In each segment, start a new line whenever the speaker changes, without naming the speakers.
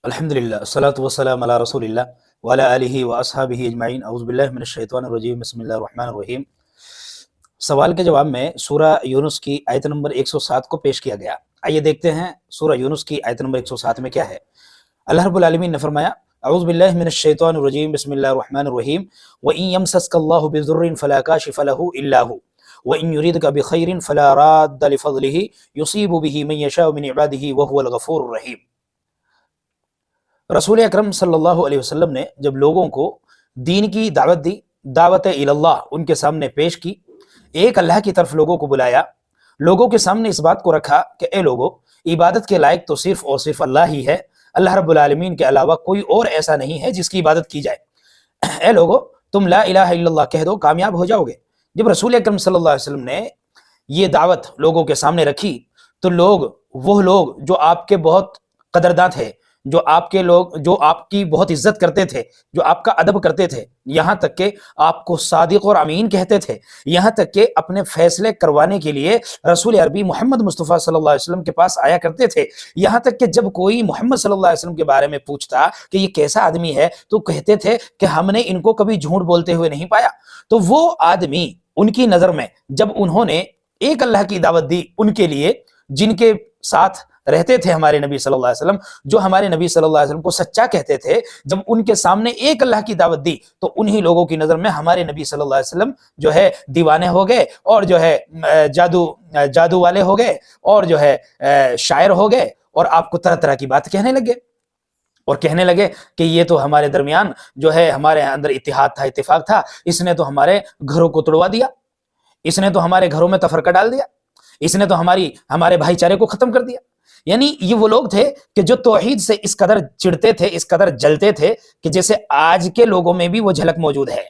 الحمدللہ الصلاۃ والسلام علی رسول اللہ وعلی آلہ واصحابہ اجمعین اعوذ باللہ من الشیطان الرجیم بسم اللہ الرحمن الرحیم۔ سوال کے جواب میں سورہ یونس کی آیت نمبر 107 کو پیش کیا گیا۔ آئیے دیکھتے ہیں سورہ یونس کی آیت نمبر 107 میں کیا ہے۔ اللہ رب العالمین نے فرمایا اعوذ باللہ من الشیطان الرجیم بسم اللہ الرحمن الرحیم وَإِن يَمْسَسْكَ اللَّهُ بِضُرٍّ فَلَا كَاشِفَ لَهُ إِلَّا هُوَ وَإِن يُرِدْكَ بِخَيْرٍ فَلَا رَادَّ لِفَضْلِهِ يُصِيبُ بِهِ مَن يَشَاءُ مِنْ عِبَادِهِ وَهُوَ الْغَفُورُ الرَّحِيمُ۔ رسول اکرم صلی اللہ علیہ وسلم نے جب لوگوں کو دین کی دعوت دی، دعوت اللہ ان کے سامنے پیش کی، ایک اللہ کی طرف لوگوں کو بلایا، لوگوں کے سامنے اس بات کو رکھا کہ اے لوگو، عبادت کے لائق تو صرف اور صرف اللہ ہی ہے، اللہ رب العالمین کے علاوہ کوئی اور ایسا نہیں ہے جس کی عبادت کی جائے۔ اے لوگو، تم لا الہ الا اللہ کہہ دو، کامیاب ہو جاؤ گے۔ جب رسول اکرم صلی اللہ علیہ وسلم نے یہ دعوت لوگوں کے سامنے رکھی تو وہ لوگ جو آپ کے بہت قدرداں تھے، جو آپ کی بہت عزت کرتے تھے، جو آپ کا ادب کرتے تھے، یہاں تک کہ آپ کو صادق اور امین کہتے تھے، یہاں تک کہ اپنے فیصلے کروانے کے لیے رسول عربی محمد مصطفیٰ صلی اللہ علیہ وسلم کے پاس آیا کرتے تھے، یہاں تک کہ جب کوئی محمد صلی اللہ علیہ وسلم کے بارے میں پوچھتا کہ یہ کیسا آدمی ہے تو کہتے تھے کہ ہم نے ان کو کبھی جھوٹ بولتے ہوئے نہیں پایا۔ تو وہ آدمی ان کی نظر میں جب انہوں نے ایک اللہ کی دعوت دی ان کے لیے، جن کے ساتھ رہتے تھے ہمارے نبی صلی اللہ علیہ وسلم، جو ہمارے نبی صلی اللہ علیہ وسلم کو سچا کہتے تھے، جب ان کے سامنے ایک اللہ کی دعوت دی تو انہی لوگوں کی نظر میں ہمارے نبی صلی اللہ علیہ وسلم جو ہے دیوانے ہو گئے، اور جو ہے جادو والے ہو گئے، اور جو ہے شاعر ہو گئے، اور آپ کو طرح طرح کی بات کہنے لگے، اور کہنے لگے کہ یہ تو ہمارے درمیان جو ہے ہمارے اندر اتحاد تھا، اتفاق تھا، اس نے تو ہمارے گھروں کو توڑوا دیا، اس نے تو ہمارے گھروں میں تفرقہ ڈال دیا، اس نے تو ہمارے بھائی چارے کو ختم کر دیا۔ یعنی یہ وہ لوگ تھے کہ جو توحید سے اس قدر چڑھتے تھے، اس قدر جلتے تھے کہ جیسے آج کے لوگوں میں بھی وہ جھلک موجود ہے۔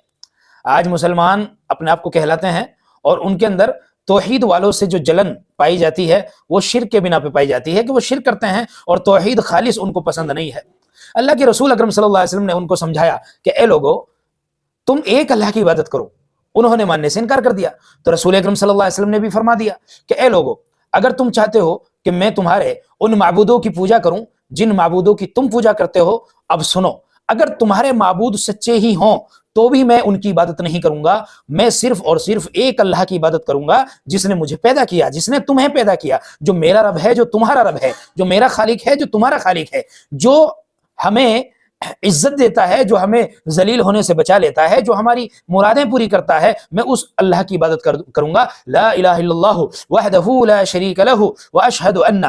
آج مسلمان اپنے آپ کو کہلاتے ہیں اور ان کے اندر توحید والوں سے جو جلن پائی جاتی ہے وہ شرک کے بنا پہ پائی جاتی ہے کہ وہ شرک کرتے ہیں اور توحید خالص ان کو پسند نہیں ہے۔ اللہ کے رسول اکرم صلی اللہ علیہ وسلم نے ان کو سمجھایا کہ اے لوگو، تم ایک اللہ کی عبادت کرو۔ انہوں نے ماننے سے انکار کر دیا تو رسول اکرم صلی اللہ علیہ وسلم نے بھی فرما دیا کہ اے لوگو، اگر تم چاہتے ہو کہ میں تمہارے ان معبودوں کی پوجا کروں جن معبودوں کی تم پوجا کرتے ہو، اب سنو، اگر تمہارے معبود سچے ہی ہوں تو بھی میں ان کی عبادت نہیں کروں گا، میں صرف اور صرف ایک اللہ کی عبادت کروں گا جس نے مجھے پیدا کیا، جس نے تمہیں پیدا کیا، جو میرا رب ہے جو تمہارا رب ہے، جو میرا خالق ہے جو تمہارا خالق ہے، جو ہمیں عزت دیتا ہے، جو ہمیں ذلیل ہونے سے بچا لیتا ہے، جو ہماری مرادیں پوری کرتا ہے، میں اس اللہ کی عبادت کروں گا۔ لا الہ الا اللہ وحدہ لا شریک لہ واشہد ان،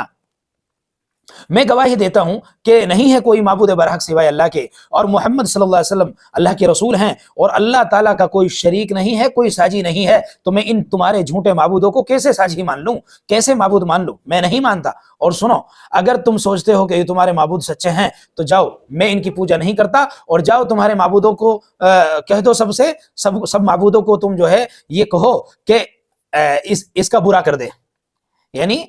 میں گواہی دیتا ہوں کہ نہیں ہے کوئی معبود برحق سوائے اللہ کے، اور محمد صلی اللہ علیہ وسلم اللہ کے رسول ہیں، اور اللہ تعالیٰ کا کوئی شریک نہیں ہے، کوئی ساجی نہیں ہے، تو میں ان تمہارے جھوٹے معبودوں کو کیسے ساجی مان لوں، کیسے معبود مان لوں؟ میں نہیں مانتا۔ اور سنو، اگر تم سوچتے ہو کہ یہ تمہارے معبود سچے ہیں تو جاؤ، میں ان کی پوجا نہیں کرتا، اور جاؤ تمہارے معبودوں کو کہہ دو، سب معبودوں کو تم جو ہے یہ کہو کہ اس کا برا کر دے، یعنی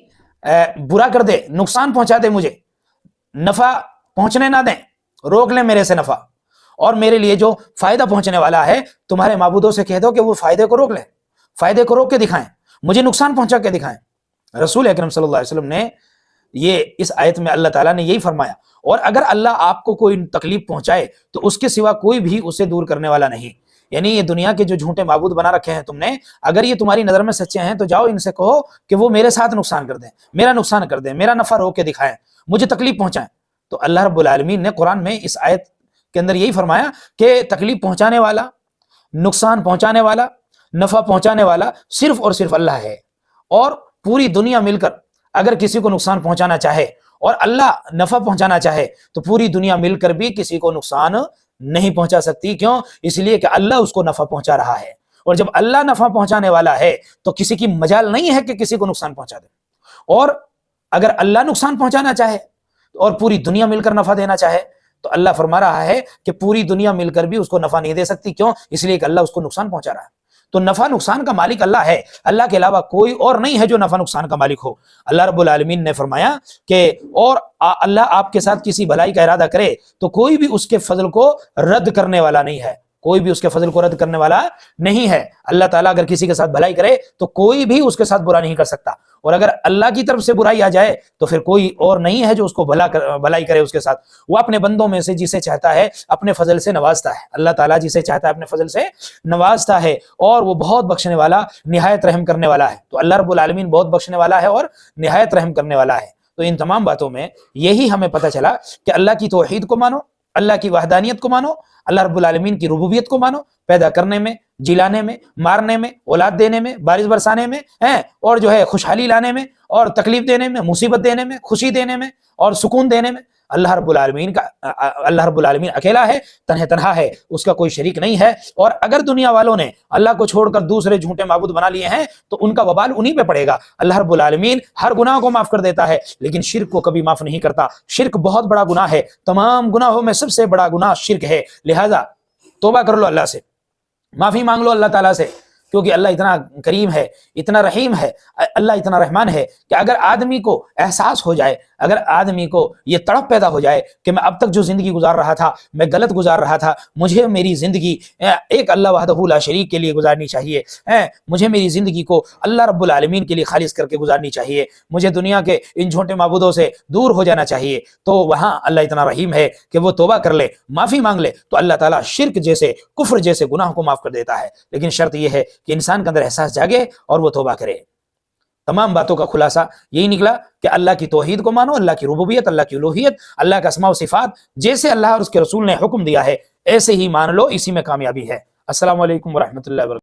برا کر دے، نقصان پہنچا دے، مجھے نفع پہنچنے نہ دیں، روک لیں میرے سے نفع، اور میرے لیے جو فائدہ پہنچنے والا ہے تمہارے معبودوں سے کہہ دو کہ وہ فائدے کو روک لیں، فائدے کو روک کے دکھائیں، مجھے نقصان پہنچا کے دکھائیں۔ رسول اکرم صلی اللہ علیہ وسلم نے یہ اس آیت میں اللہ تعالیٰ نے یہی فرمایا، اور اگر اللہ آپ کو کوئی تکلیف پہنچائے تو اس کے سوا کوئی بھی اسے دور کرنے والا نہیں۔ یعنی یہ دنیا کے جو جھوٹے معبود بنا رکھے ہیں تم نے، اگر یہ تمہاری نظر میں سچے ہیں تو جاؤ ان سے کہو کہ وہ میرے ساتھ نقصان کر دیں، میرا نقصان کر دیں، میرا نفع روک کے دکھائیں، مجھے تکلیف پہنچائیں۔ تو اللہ رب العالمین نے قرآن میں اس آیت کے اندر یہی فرمایا کہ تکلیف پہنچانے والا، نقصان پہنچانے والا، نفع پہنچانے والا صرف اور صرف اللہ ہے، اور پوری دنیا مل کر اگر کسی کو نقصان پہنچانا چاہے اور اللہ نفع پہنچانا چاہے تو پوری دنیا مل کر بھی کسی کو نقصان نہیں پہنچا سکتی۔ کیوں؟ اس لیے کہ اللہ اس کو نفع پہنچا رہا ہے، اور جب اللہ نفع پہنچانے والا ہے تو کسی کی مجال نہیں ہے کہ کسی کو نقصان پہنچا دے۔ اور اگر اللہ نقصان پہنچانا چاہے اور پوری دنیا مل کر نفع دینا چاہے تو اللہ فرما رہا ہے کہ پوری دنیا مل کر بھی اس کو نفع نہیں دے سکتی۔ کیوں؟ اس لیے کہ اللہ اس کو نقصان پہنچا رہا ہے۔ تو نفع نقصان کا مالک اللہ ہے، اللہ کے علاوہ کوئی اور نہیں ہے جو نفع نقصان کا مالک ہو۔ اللہ رب العالمین نے فرمایا کہ اور اللہ آپ کے ساتھ کسی بھلائی کا ارادہ کرے تو کوئی بھی اس کے فضل کو رد کرنے والا نہیں ہے، کوئی بھی اس کے فضل کو رد کرنے والا نہیں ہے۔ اللہ تعالیٰ اگر کسی کے ساتھ بھلائی کرے تو کوئی بھی اس کے ساتھ برا نہیں کر سکتا، اور اگر اللہ کی طرف سے برائی آ جائے تو پھر کوئی اور نہیں ہے جو اس کو بھلائی کرے اس کے ساتھ. وہ اپنے بندوں میں سے جسے چاہتا ہے اپنے فضل سے نوازتا ہے. اللہ تعالیٰ جسے چاہتا ہے اپنے فضل سے نوازتا ہے اور وہ بہت بخشنے والا نہایت رحم کرنے والا ہے. تو اللہ رب العالمین بہت بخشنے والا ہے اور نہایت رحم کرنے والا ہے. تو ان تمام باتوں میں یہی ہمیں پتہ چلا کہ اللہ کی توحید کو مانو, اللہ کی وحدانیت کو مانو, اللہ رب العالمین کی ربوبیت کو مانو, پیدا کرنے میں, جلانے میں, مارنے میں, اولاد دینے میں, بارش برسانے میں, اور جو ہے خوشحالی لانے میں, اور تکلیف دینے میں, مصیبت دینے میں, خوشی دینے میں, اور سکون دینے میں. اللہ رب العالمین اکیلا ہے, تنہا ہے, اس کا کوئی شریک نہیں ہے. اور اگر دنیا والوں نے اللہ کو چھوڑ کر دوسرے جھوٹے معبود بنا لیے ہیں تو ان کا وبال انہی پہ پڑے گا. اللہ رب العالمین ہر گناہ کو معاف کر دیتا ہے لیکن شرک کو کبھی معاف نہیں کرتا. شرک بہت بڑا گناہ ہے, تمام گناہوں میں سب سے بڑا گناہ شرک ہے. لہذا توبہ کر لو اللہ سے, معافی مانگ لو اللہ تعالیٰ سے, کیونکہ اللہ اتنا کریم ہے, اتنا رحیم ہے, اللہ اتنا رحمان ہے کہ اگر آدمی کو احساس ہو جائے, اگر آدمی کو یہ تڑپ پیدا ہو جائے کہ میں اب تک جو زندگی گزار رہا تھا میں غلط گزار رہا تھا, مجھے میری زندگی ایک اللہ وحدہ لا شریک کے لیے گزارنی چاہیے, مجھے میری زندگی کو اللہ رب العالمین کے لیے خالص کر کے گزارنی چاہیے, مجھے دنیا کے ان جھوٹے معبودوں سے دور ہو جانا چاہیے, تو وہاں اللہ اتنا رحیم ہے کہ وہ توبہ کر لے, معافی مانگ لے تو اللہ تعالیٰ شرک جیسے, کفر جیسے گناہ کو معاف کر دیتا ہے. لیکن شرط یہ ہے کہ انسان کے اندر احساس جاگے اور وہ توبہ کرے. تمام باتوں کا خلاصہ یہی نکلا کہ اللہ کی توحید کو مانو, اللہ کی ربوبیت, اللہ کی الوہیت, اللہ کا اسماء و صفات, جیسے اللہ اور اس کے رسول نے حکم دیا ہے ایسے ہی مان لو, اسی میں کامیابی ہے. السلام علیکم ورحمۃ اللہ وبرکاتہ.